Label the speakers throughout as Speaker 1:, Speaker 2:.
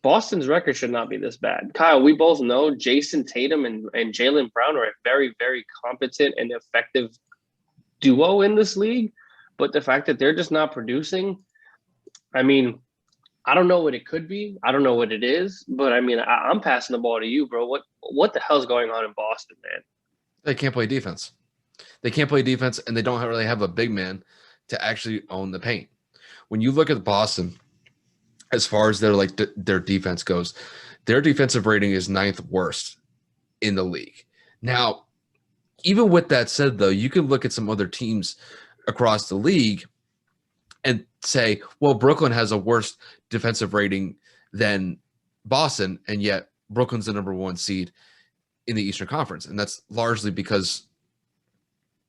Speaker 1: Boston's record should not be this bad. Kyle, we both know Jason Tatum and Jaylen Brown are a very, very competent and effective duo in this league. But the fact that they're just not producing, I mean, I don't know what it could be. I don't know what it is. But I mean, I'm passing the ball to you, bro. What the hell's going on in Boston, man?
Speaker 2: They can't play defense. They can't play defense, and they don't really have a big man to actually own the paint. When you look at Boston, as far as their defense goes, their defensive rating is ninth worst in the league. Now, even with that said, though, you can look at some other teams across the league and say, well, Brooklyn has a worse defensive rating than Boston, and yet Brooklyn's the number one seed in the Eastern Conference. And that's largely because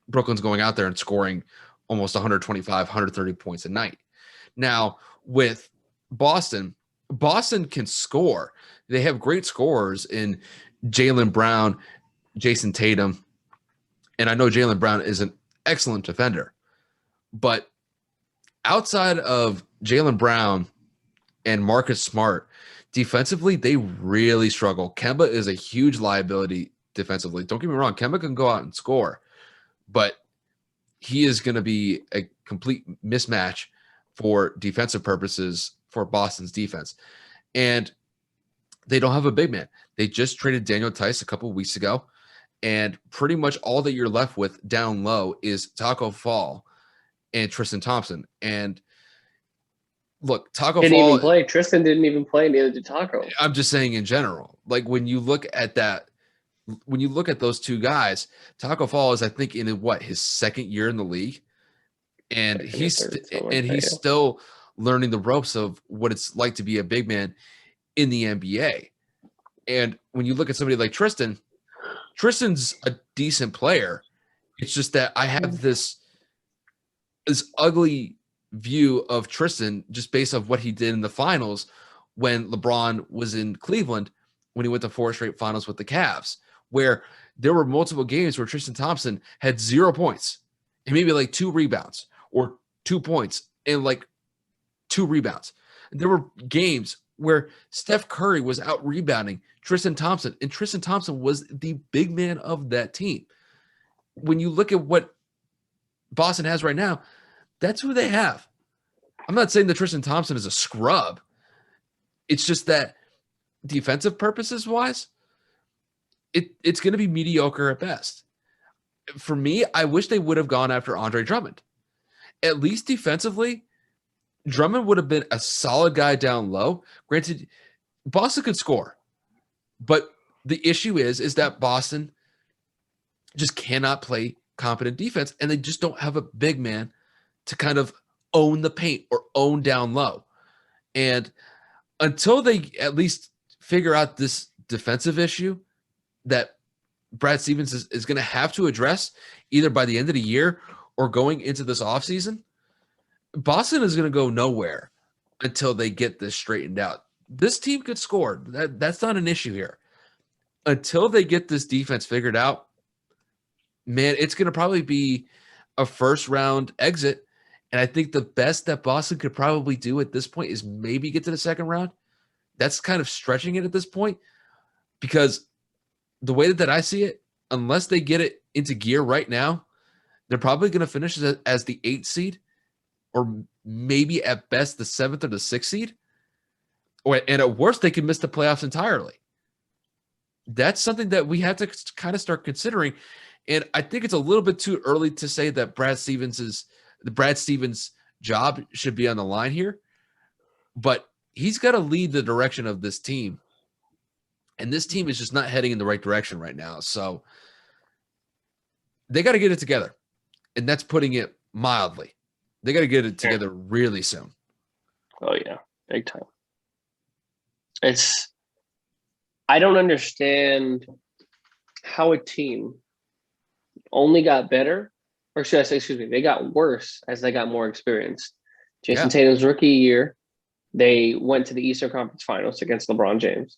Speaker 2: Brooklyn's going out there and scoring almost 125, 130 points a night. Now, with Boston can score. They have great scorers in Jaylen Brown, Jason Tatum, and I know Jaylen Brown is an excellent defender. But outside of Jaylen Brown and Marcus Smart, defensively, they really struggle. Kemba is a huge liability defensively. Don't get me wrong, Kemba can go out and score, but he is going to be a complete mismatch for defensive purposes for Boston's defense. And they don't have a big man. They just traded Daniel Tice a couple of weeks ago, and pretty much all that you're left with down low is Taco Fall and Tristan Thompson. And look, Taco
Speaker 1: Didn't
Speaker 2: Fall
Speaker 1: even play. Tristan didn't even play, neither did Taco.
Speaker 2: I'm just saying in general. Like when you look at that, when you look at those two guys, Taco Fall is, I think, in his second year in the league, and he's still learning the ropes of what it's like to be a big man in the NBA. And when you look at somebody like Tristan's a decent player. It's just that I have this ugly view of Tristan just based off what he did in the finals when LeBron was in Cleveland, when he went to 4 straight finals with the Cavs, where there were multiple games where Tristan Thompson had 0 points and maybe like 2 rebounds or 2 points and like 2 rebounds. There were games where Steph Curry was out rebounding Tristan Thompson, and Tristan Thompson was the big man of that team. When you look at what Boston has right now, that's who they have. I'm not saying that Tristan Thompson is a scrub. It's just that defensive purposes wise, it's going to be mediocre at best. For me, I wish they would have gone after Andre Drummond. At least defensively, Drummond would have been a solid guy down low. Granted, Boston could score, but the issue is that Boston just cannot play competent defense, and they just don't have a big man to kind of own the paint or own down low. And until they at least figure out this defensive issue that Brad Stevens is going to have to address either by the end of the year or going into this offseason, Boston is going to go nowhere until they get this straightened out. This team could score. That's not an issue here. Until they get this defense figured out, man, it's going to probably be a first-round exit. And I think the best that Boston could probably do at this point is maybe get to the second round. That's kind of stretching it at this point, because the way that I see it, unless they get it into gear right now, they're probably going to finish as the 8th seed, or maybe at best the 7th or the 6th seed. And at worst, they could miss the playoffs entirely. That's something that we have to kind of start considering. And I think it's a little bit too early to say that Brad Stevens' job should be on the line here. But he's got to lead the direction of this team. And this team is just not heading in the right direction right now. So they got to get it together. And that's putting it mildly. They got to get it together really soon.
Speaker 1: Oh, yeah. Big time. I don't understand how a team only got better, or should I say, excuse me, they got worse as they got more experienced. Jason Tatum's rookie year, they went to the Eastern Conference Finals against LeBron James.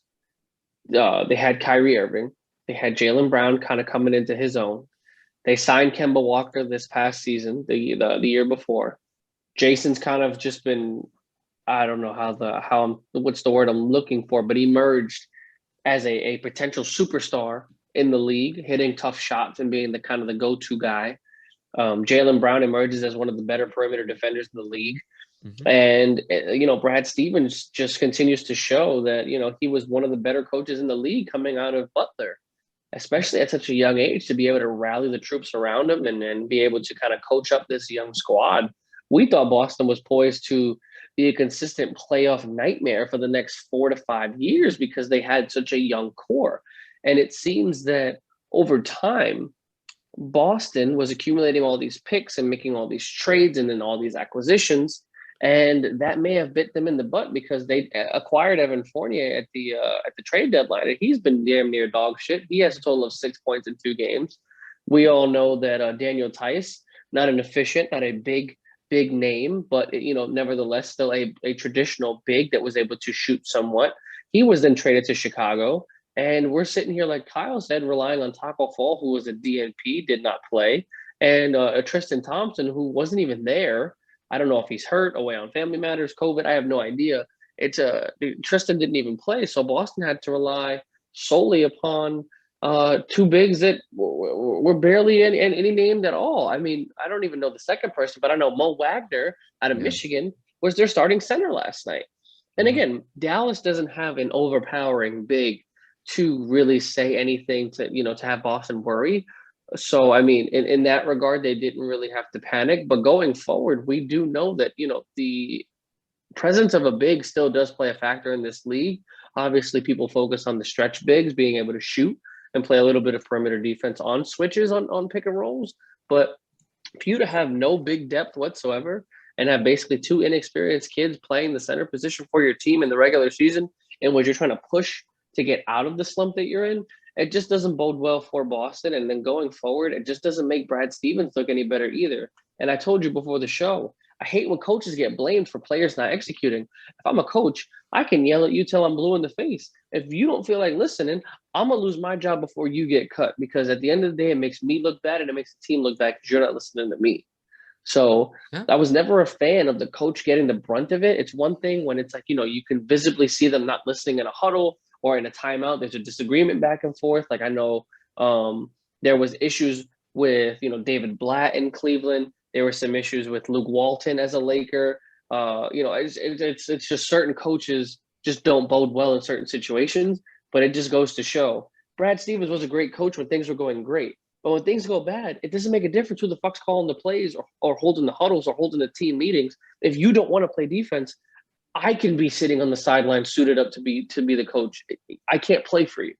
Speaker 1: They had Kyrie Irving. They had Jaylen Brown kind of coming into his own. They signed Kemba Walker this past season, the year before. Jason's kind of just been I don't know what's the word I'm looking for, but emerged as a potential superstar in the league, hitting tough shots and being the kind of the go-to guy. Jaylen Brown emerges as one of the better perimeter defenders in the league.
Speaker 2: Mm-hmm.
Speaker 1: And, Brad Stevens just continues to show that, he was one of the better coaches in the league coming out of Butler, especially at such a young age, to be able to rally the troops around him and be able to kind of coach up this young squad. We thought Boston was poised to be a consistent playoff nightmare for the next 4 to 5 years because they had such a young core. And it seems that over time, Boston was accumulating all these picks and making all these trades and then all these acquisitions. And that may have bit them in the butt because they acquired Evan Fournier at the trade deadline, and he's been damn near dog shit. He has a total of 6 points in 2 games. We all know that Daniel Tice, not an efficient, not a big name, but nevertheless still a traditional big that was able to shoot somewhat. He was then traded to Chicago, and we're sitting here, like Kyle said, relying on Taco Fall, who was a DNP, did not play, and Tristan Thompson, who wasn't even there. I don't know if he's hurt, away on family matters, COVID. I have no idea. Tristan didn't even play, so Boston had to rely solely upon 2 bigs that were barely any named at all. I mean, I don't even know the second person, but I know Mo Wagner out of Michigan was their starting center last night. And again, Dallas doesn't have an overpowering big to really say anything to have Boston worry. So, I mean, in that regard, they didn't really have to panic. But going forward, we do know that, the presence of a big still does play a factor in this league. Obviously, people focus on the stretch bigs being able to shoot and play a little bit of perimeter defense on switches on pick and rolls. But for you to have no big depth whatsoever and have basically 2 inexperienced kids playing the center position for your team in the regular season, in which you're trying to push to get out of the slump that you're in, it just doesn't bode well for Boston. And then going forward, it just doesn't make Brad Stevens look any better either. And I told you before the show, I hate when coaches get blamed for players not executing. If I'm a coach, I can yell at you till I'm blue in the face. If you don't feel like listening, I'm going to lose my job before you get cut, because at the end of the day, it makes me look bad and it makes the team look bad because you're not listening to me. So I was never a fan of the coach getting the brunt of it. It's one thing when it's like, you can visibly see them not listening in a huddle or in a timeout. There's a disagreement back and forth. Like I know there was issues with, David Blatt in Cleveland. There were some issues with Luke Walton as a Laker. It's just certain coaches just don't bode well in certain situations, but it just goes to show Brad Stevens was a great coach when things were going great. But when things go bad, it doesn't make a difference who the fuck's calling the plays or holding the huddles or holding the team meetings. If you don't want to play defense, I can be sitting on the sideline suited up to be the coach. I can't play for you.